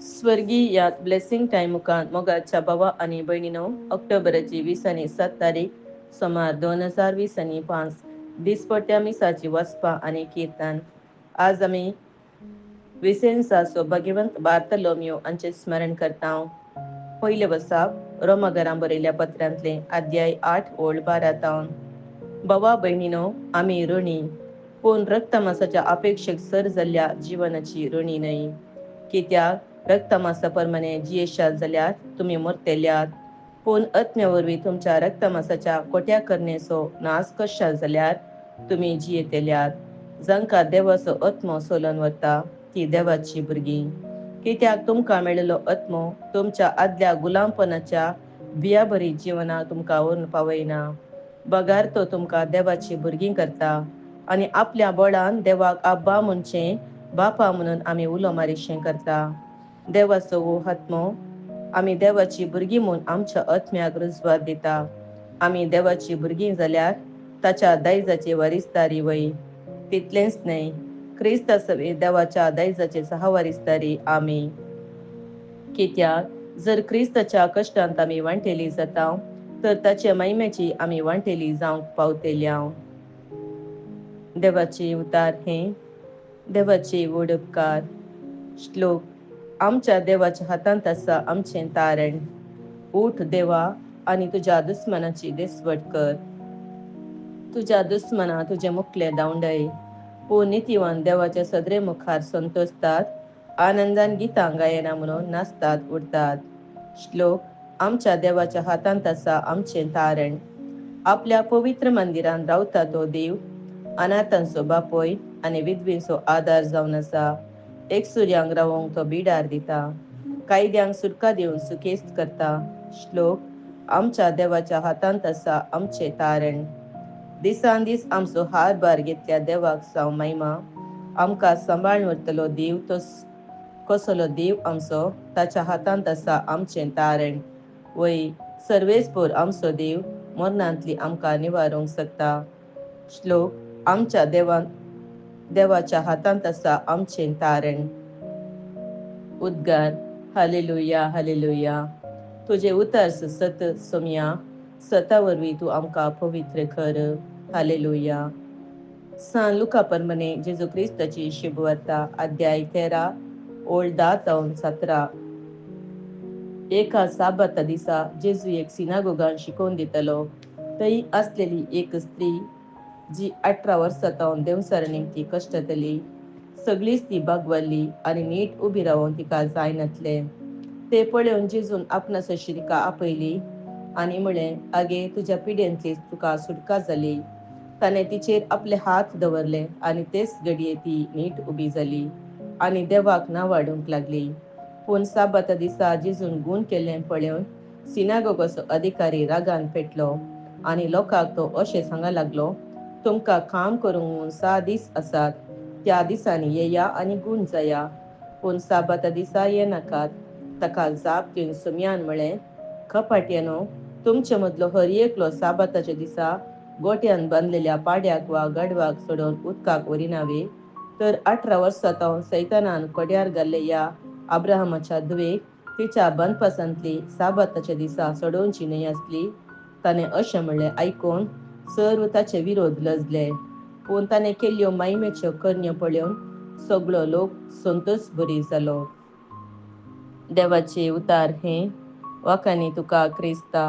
स्वर्गीय या blessing time मुखान मोगाच्या भावा आणि भयणीनो ऑक्टोबराची 20 तारीख सुमार 2025 दिसपट्ट्या मिसाची वचपा आणि कीर्तन. आज आम्ही विसेन्साचो भगवंत बार्तलोमियो हांचे स्मरण करता. पयले वसाप रोमाघरां बरयल्या पत्रांतले अध्याय 8:12. भावा भयणीनो, आम्ही ऋणी पूण रक्तमासाच्या अपेक्षेक सर जाल्ल्या जीवनाची ऋणी न्हय. कित्याक रक्तमासा प्रमाणे जियेशात जाल्यार तुमी मरतेल्यात, पूण आत्म्या वरवीं तुमच्या रक्तमासाच्या कोट्या करण्याचो नाश कशात जाल्यार तुमी जियेतेल्यात. जांकां देवाचो आत्मो सोलून व्हरता ती देवाची भुरगीं. कित्याक तुमकां मेळिल्लो आत्मो तुमच्या आदल्या गुलामपणाच्या भियाभरी जिवनाक तुमकां व्हरून पावयना. बगार तो तुमकां देवाची भुरगीं करता आनी आपल्या बळान देवाक आब्बा म्हणचें बापा म्हणून आमी उलो मारीशें करता. देवाचो हो आत्मो आमी देवाची भुरगीं म्हूण आमच्या आत्म्याक रुजवात दिता. आमी देवाची भुरगीं जाल्यार ताच्या दायजाची वारिसदारी वय. तितलेंच न्हय, क्रिस्ता सवेत देवाच्या दायजाची सहवारिसदारी आमी. कित्याक जर क्रिस्ताच्या कश्टांत आमी वांटेली जाता तर ताचे महिमेची आमी वांटेली जावंक पावतेल्या. देवाचे उतार हे देवाचे व्हड उपकार. श्लोक. आमच्या देवाच्या हातांत आसा आमचें तारण. उठ देवा आनी तुज्या दुस्मनाची देसवट कर. तुज्या दुस्मना तुजे मुखले धांवडय, पूण नितीवान देवाच्या सदरे मुखार संतोसतात, आनंदान गितां गायना म्हणून नाचतात उडतात. श्लोक. आमच्या देवाच्या हातांत आसा आमचें तारण. आपल्या पवित्र मंदिरान रावता तो देव अनाथांचो बापोय आनी विधवेचो आदार जावन आसा. एकसुर्यांक रावोंक तो बिडार दिता, कायद्यांक सुटका दिवन सुकेस्त करता. श्लोक. आमच्या देवाच्या हातांत आसा आमचें तारण. दिसान दीस आमचो हार भार घेतल्या देवाक जावं महिमा. आमकां सांबाळून व्हरतलो देव तो कसलो देव आमचो, ताच्या हातांत आसा आमचें तारण. वय सर्वेस्पोर आमचो देव मरणांतली आमकां निवारूंक शकता. श्लोक. आमच्या देवाच्या हातांत आसा आमचें तारण. उद्गार. Hallelujah hallelujah. तुझे उतार सत सोम्या, सता वरवीं तूं आमकां पवित्र कर. हालेलुया. सान लुका प्रमाणे जेजू क्रिस्ताची शुभवार्ता अध्याय 13:10-17. एका साबाता दिसा जेजू एक सिनागोगान शिकोवन दितलो. थंय आसलेली एक स्त्री जी 18 वर्सां देवसार निमती कश्टतली. सगळीच ती बागवाल्ली आनी नीट उबी रावोंक तिका जायनातलें. ते पळोवन जेजून आपणाचो शिरका आपयली आनी म्हळें, आगे तुज्या पिड्यांतली तुका सुटका जाली. ताणें तिचेर आपले हात दवरले आनी तेच घडये ती नीट उबी जाली आनी देवाक नांवाडूंक लागली. पूण साबाता दिसा जेजून गूण केल्लें पळोवन सिनागोगाचो अधिकारी रागान पेटलो आनी लोकांक तो अशें सांगूंक लागलो, तुमकां काम करूंक म्हूण 6 दीस आसात. त्या दिसांनी येया आनी गूण जाया, पूण साबाता दिसा येनाकात. ताका जाप दिवन सोम्यान म्हळें, कपाट्यानो, तुमचे मदलो हर एकलो साबाताच्या दिसा गोट्यान बांदलेल्या पाड्याक वा गाडवाक सोडून उदकाक वरिनावे, तर 18 वर्सां सैतानान कोड्यार घाल्ले ह्या अब्राहमाच्या धुवेक तिच्या बांदपासांतली साबाताच्या दिसा सोडोवची न्हय आसली. ताणें अशें म्हणलें आयकून सर्व ताचे विरोध लजले. पूण ताणें केल्ल्यो महिमेच्यो करण्यो पळोवन सगळो लोक संतोश भरी जालो. देवाचे उतार हे. वाखाणी तुका क्रिस्ता.